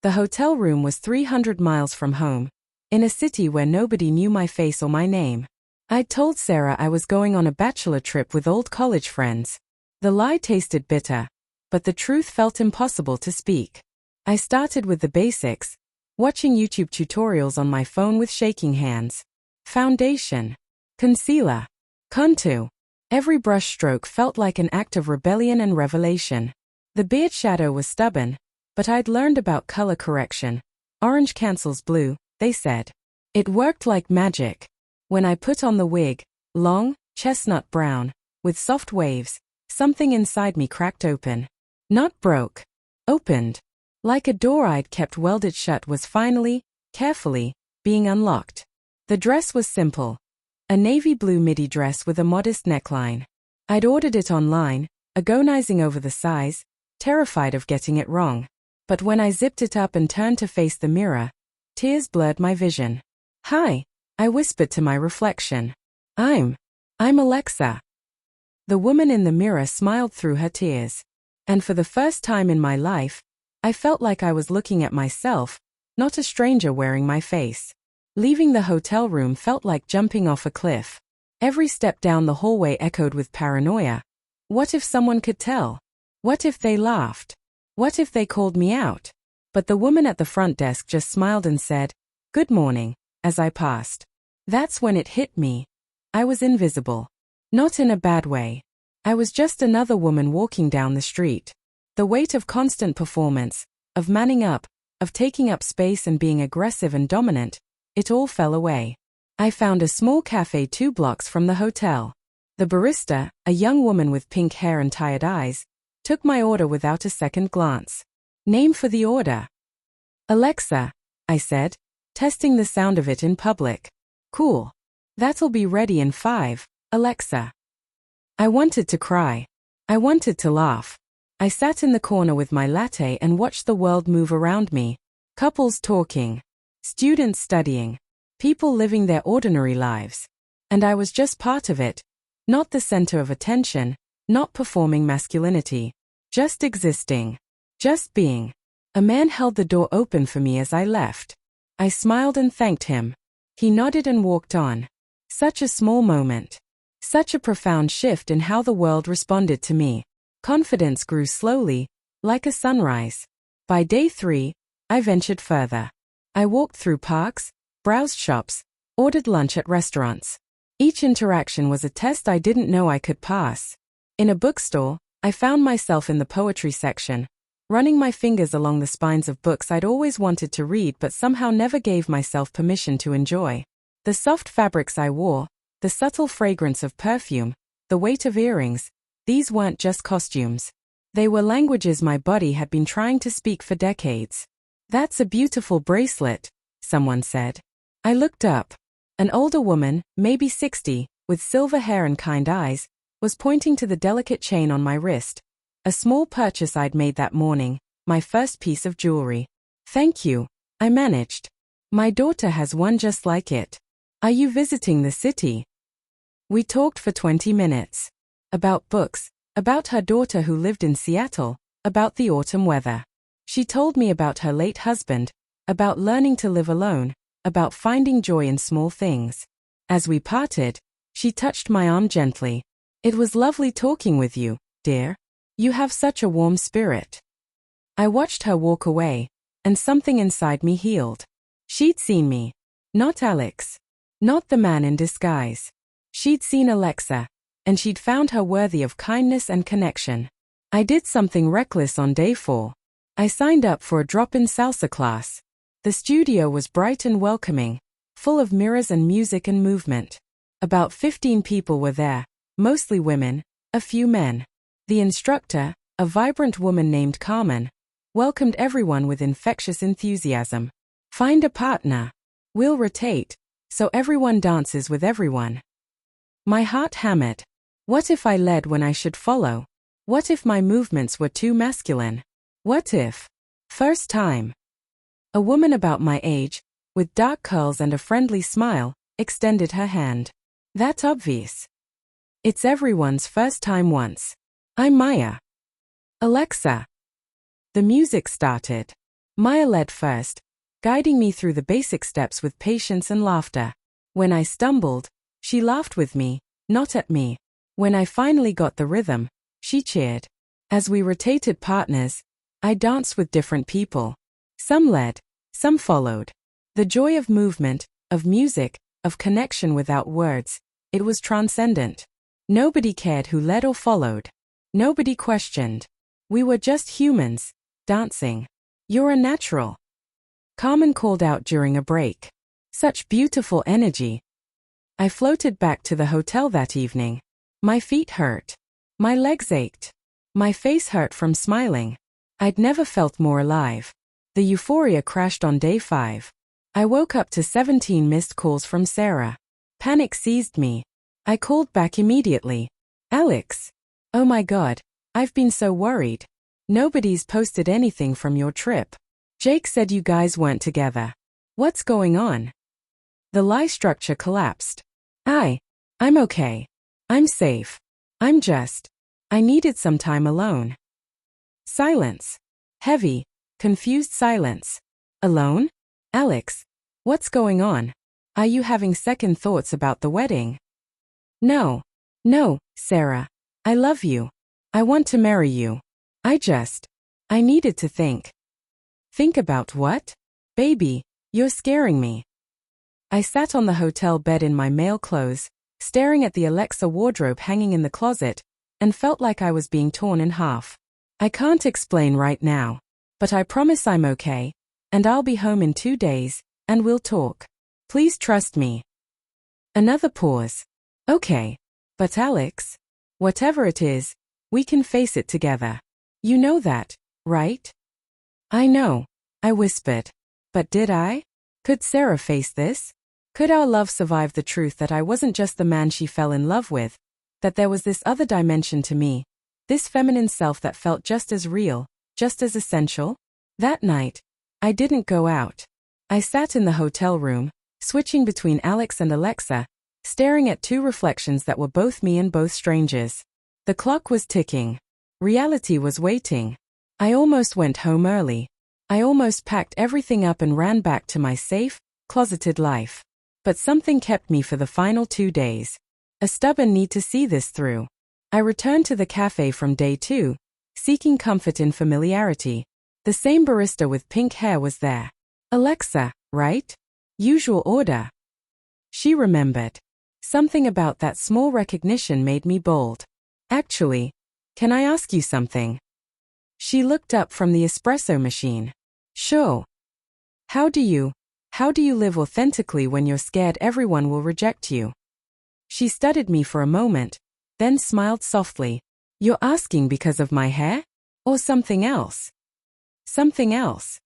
The hotel room was 300 miles from home, in a city where nobody knew my face or my name. I'd told Sarah I was going on a bachelor trip with old college friends. The lie tasted bitter, but the truth felt impossible to speak. I started with the basics, watching YouTube tutorials on my phone with shaking hands. Foundation, concealer, contour. Every brush stroke felt like an act of rebellion and revelation. The beard shadow was stubborn, but I'd learned about color correction. Orange cancels blue, they said. It worked like magic. When I put on the wig, long, chestnut brown, with soft waves, something inside me cracked open. Not broke. Opened. Like a door I'd kept welded shut was finally, carefully, being unlocked. The dress was simple. A navy blue midi dress with a modest neckline. I'd ordered it online, agonizing over the size, terrified of getting it wrong. But when I zipped it up and turned to face the mirror, tears blurred my vision. "Hi," I whispered to my reflection. I'm Alexa." The woman in the mirror smiled through her tears. And for the first time in my life, I felt like I was looking at myself, not a stranger wearing my face. Leaving the hotel room felt like jumping off a cliff. Every step down the hallway echoed with paranoia. What if someone could tell? What if they laughed? What if they called me out? But the woman at the front desk just smiled and said, "Good morning," as I passed. That's when it hit me. I was invisible. Not in a bad way. I was just another woman walking down the street. The weight of constant performance, of manning up, of taking up space and being aggressive and dominant, it all fell away. I found a small cafe 2 blocks from the hotel. The barista, a young woman with pink hair and tired eyes, took my order without a second glance. "Name for the order." "Alexa," I said, testing the sound of it in public. "Cool. That'll be ready in 5, Alexa." I wanted to cry. I wanted to laugh. I sat in the corner with my latte and watched the world move around me. Couples talking. Students studying. People living their ordinary lives. And I was just part of it. Not the center of attention, not performing masculinity. Just existing. Just being. A man held the door open for me as I left. I smiled and thanked him. He nodded and walked on. Such a small moment. Such a profound shift in how the world responded to me. Confidence grew slowly, like a sunrise. By day 3, I ventured further. I walked through parks, browsed shops, ordered lunch at restaurants. Each interaction was a test I didn't know I could pass. In a bookstore, I found myself in the poetry section, running my fingers along the spines of books I'd always wanted to read but somehow never gave myself permission to enjoy. The soft fabrics I wore, the subtle fragrance of perfume, the weight of earrings, these weren't just costumes. They were languages my body had been trying to speak for decades. "That's a beautiful bracelet," someone said. I looked up. An older woman, maybe 60, with silver hair and kind eyes, was pointing to the delicate chain on my wrist. A small purchase I'd made that morning, my first piece of jewelry. "Thank you," I managed. "My daughter has one just like it. Are you visiting the city?" We talked for 20 minutes. About books, about her daughter who lived in Seattle, about the autumn weather. She told me about her late husband, about learning to live alone, about finding joy in small things. As we parted, she touched my arm gently. "It was lovely talking with you, dear. You have such a warm spirit." I watched her walk away, and something inside me healed. She'd seen me. Not Alex. Not the man in disguise. She'd seen Alexa, and she'd found her worthy of kindness and connection. I did something reckless on day 4. I signed up for a drop-in salsa class. The studio was bright and welcoming, full of mirrors and music and movement. About 15 people were there, mostly women, a few men. The instructor, a vibrant woman named Carmen, welcomed everyone with infectious enthusiasm. "Find a partner. We'll rotate, so everyone dances with everyone." My heart hammered. What if I led when I should follow? What if my movements were too masculine? What if? First time. A woman about my age, with dark curls and a friendly smile, extended her hand. "That's obvious. It's everyone's first time once. I'm Maya." "Alexa." The music started. Maya led first, guiding me through the basic steps with patience and laughter. When I stumbled, she laughed with me, not at me. When I finally got the rhythm, she cheered. As we rotated partners, I danced with different people. Some led, some followed. The joy of movement, of music, of connection without words, it was transcendent. Nobody cared who led or followed. Nobody questioned. We were just humans, dancing. You're a natural. Carmen called out during a break. Such beautiful energy. I floated back to the hotel that evening. My feet hurt. My legs ached. My face hurt from smiling. I'd never felt more alive. The euphoria crashed on day 5. I woke up to 17 missed calls from Sarah. Panic seized me. I called back immediately. Alex. Oh my God, I've been so worried. Nobody's posted anything from your trip. Jake said you guys weren't together. What's going on? The lie structure collapsed. I'm okay. I'm safe. I needed some time alone. Silence. Heavy, confused silence. Alone? Alex, what's going on? Are you having second thoughts about the wedding? No, Sarah. I love you. I want to marry you. I needed to think. Think about what? Baby, you're scaring me. I sat on the hotel bed in my male clothes, staring at the Alexa wardrobe hanging in the closet, and felt like I was being torn in half. I can't explain right now, but I promise I'm okay, and I'll be home in 2 days, and we'll talk. Please trust me. Another pause. Okay, but Alex, whatever it is, we can face it together. You know that, right? I know, I whispered. But did I? Could Sarah face this? Could our love survive the truth that I wasn't just the man she fell in love with, that there was this other dimension to me, this feminine self that felt just as real, just as essential? That night, I didn't go out. I sat in the hotel room, switching between Alex and Alexa, staring at 2 reflections that were both me and both strangers. The clock was ticking. Reality was waiting. I almost went home early. I almost packed everything up and ran back to my safe, closeted life. But something kept me for the final 2 days. A stubborn need to see this through. I returned to the cafe from day 2, seeking comfort in familiarity. The same barista with pink hair was there. Alexa, right? Usual order. She remembered. Something about that small recognition made me bold. Actually, can I ask you something? She looked up from the espresso machine. Sure. How do you live authentically when you're scared everyone will reject you? She studied me for a moment, then smiled softly. You're asking because of my hair? Or something else? Something else.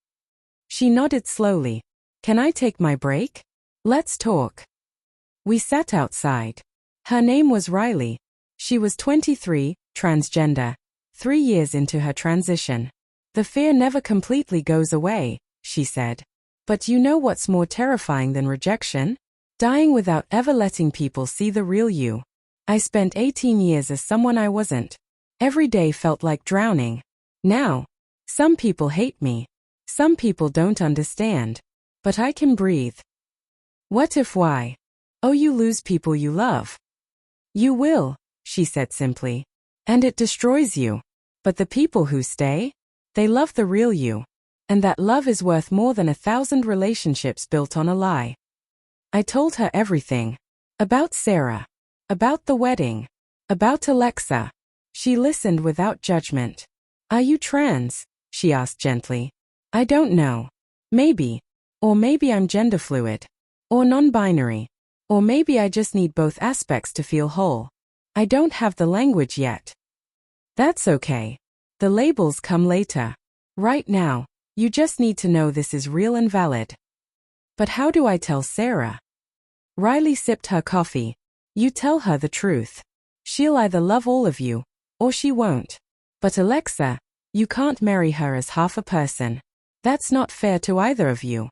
She nodded slowly. Can I take my break? Let's talk. We sat outside. Her name was Riley. She was 23, transgender, 3 years into her transition. The fear never completely goes away, she said. But you know what's more terrifying than rejection? Dying without ever letting people see the real you. I spent 18 years as someone I wasn't. Every day felt like drowning. Now, some people hate me. Some people don't understand. But I can breathe. What if why? Oh, you lose people you love. You will, she said simply. And it destroys you. But the people who stay, they love the real you. And that love is worth more than 1,000 relationships built on a lie. I told her everything. About Sarah. About the wedding. About Alexa. She listened without judgment. Are you trans? She asked gently. I don't know. Maybe. Or maybe I'm gender fluid. Or non-binary. Or maybe I just need both aspects to feel whole. I don't have the language yet. That's okay. The labels come later. Right now, you just need to know this is real and valid. But how do I tell Sarah? Riley sipped her coffee. You tell her the truth. She'll either love all of you, or she won't. But Alexa, you can't marry her as half a person. That's not fair to either of you.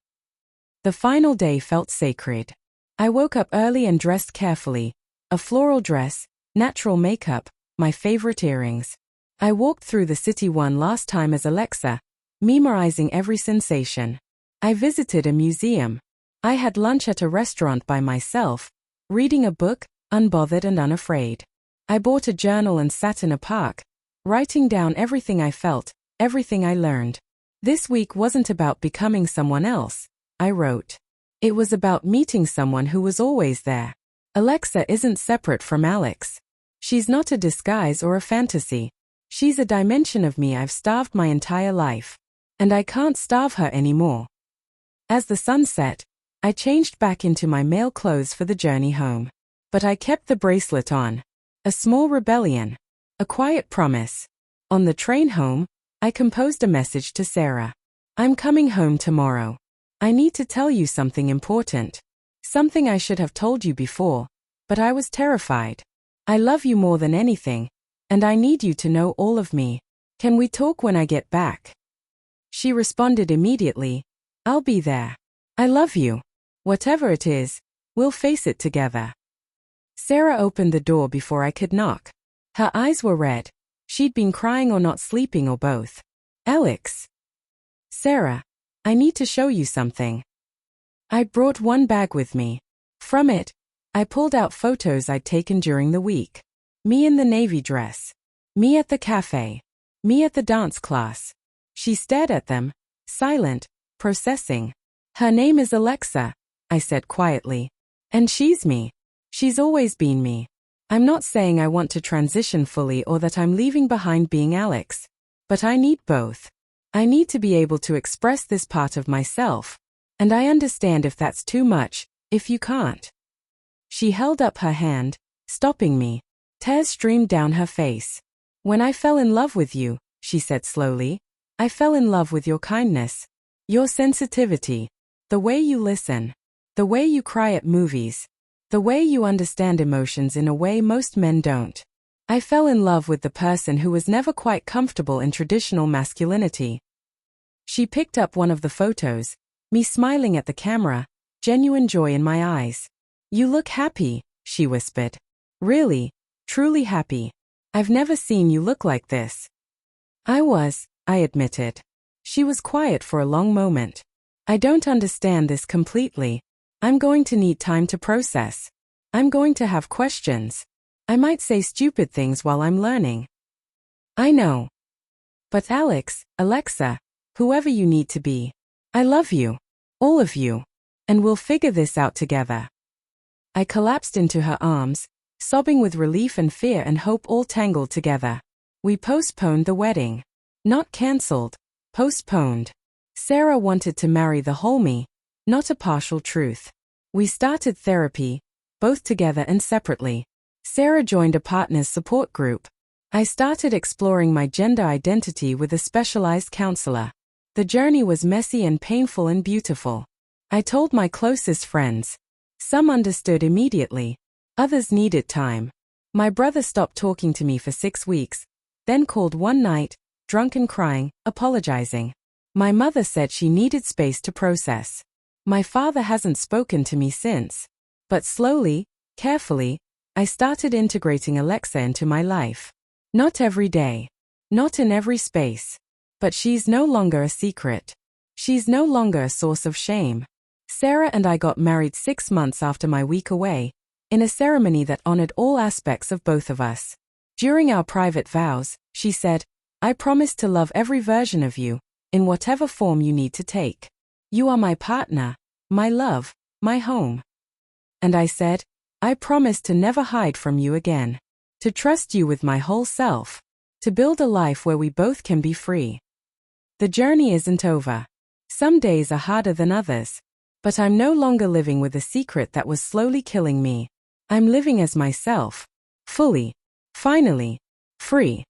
The final day felt sacred. I woke up early and dressed carefully. A floral dress, natural makeup, my favorite earrings. I walked through the city one last time as Alexa, memorizing every sensation. I visited a museum. I had lunch at a restaurant by myself, reading a book, unbothered and unafraid. I bought a journal and sat in a park, writing down everything I felt, everything I learned. This week wasn't about becoming someone else, I wrote. It was about meeting someone who was always there. Alexa isn't separate from Alex. She's not a disguise or a fantasy. She's a dimension of me I've starved my entire life. And I can't starve her anymore. As the sun set, I changed back into my male clothes for the journey home. But I kept the bracelet on. A small rebellion. A quiet promise. On the train home, I composed a message to Sarah. I'm coming home tomorrow. I need to tell you something important. Something I should have told you before, but I was terrified. I love you more than anything, and I need you to know all of me. Can we talk when I get back? She responded immediately. I'll be there. I love you. Whatever it is, we'll face it together. Sarah opened the door before I could knock. Her eyes were red. She'd been crying or not sleeping or both. Alex. Sarah, I need to show you something. I brought one bag with me. From it, I pulled out photos I'd taken during the week. Me in the navy dress. Me at the cafe. Me at the dance class. She stared at them, silent, processing. Her name is Alexa, I said quietly. And she's me. She's always been me. I'm not saying I want to transition fully or that I'm leaving behind being Alex. But I need both. I need to be able to express this part of myself. And I understand if that's too much, if you can't. She held up her hand, stopping me. Tears streamed down her face. When I fell in love with you, she said slowly, I fell in love with your kindness. Your sensitivity. The way you listen. The way you cry at movies. The way you understand emotions in a way most men don't. I fell in love with the person who was never quite comfortable in traditional masculinity. She picked up one of the photos, me smiling at the camera, genuine joy in my eyes. You look happy, she whispered. Really, truly happy. I've never seen you look like this. I admitted. She was quiet for a long moment. I don't understand this completely. I'm going to need time to process. I'm going to have questions. I might say stupid things while I'm learning. I know. But Alexa, whoever you need to be, I love you. All of you. And we'll figure this out together. I collapsed into her arms, sobbing with relief and fear and hope all tangled together. We postponed the wedding. Not cancelled. Postponed. Sarah wanted to marry the whole me, not a partial truth. We started therapy, both together and separately. Sarah joined a partner's support group. I started exploring my gender identity with a specialized counselor. The journey was messy and painful and beautiful. I told my closest friends. Some understood immediately. Others needed time. My brother stopped talking to me for 6 weeks, then called one night, drunk and crying, apologizing. My mother said she needed space to process. My father hasn't spoken to me since. But slowly, carefully, I started integrating Alexa into my life. Not every day. Not in every space. But she's no longer a secret. She's no longer a source of shame. Sarah and I got married 6 months after my week away, in a ceremony that honored all aspects of both of us. During our private vows, she said, I promise to love every version of you, in whatever form you need to take. You are my partner, my love, my home. And I said, I promise to never hide from you again. To trust you with my whole self. To build a life where we both can be free. The journey isn't over. Some days are harder than others. But I'm no longer living with a secret that was slowly killing me. I'm living as myself. Fully. Finally. Free.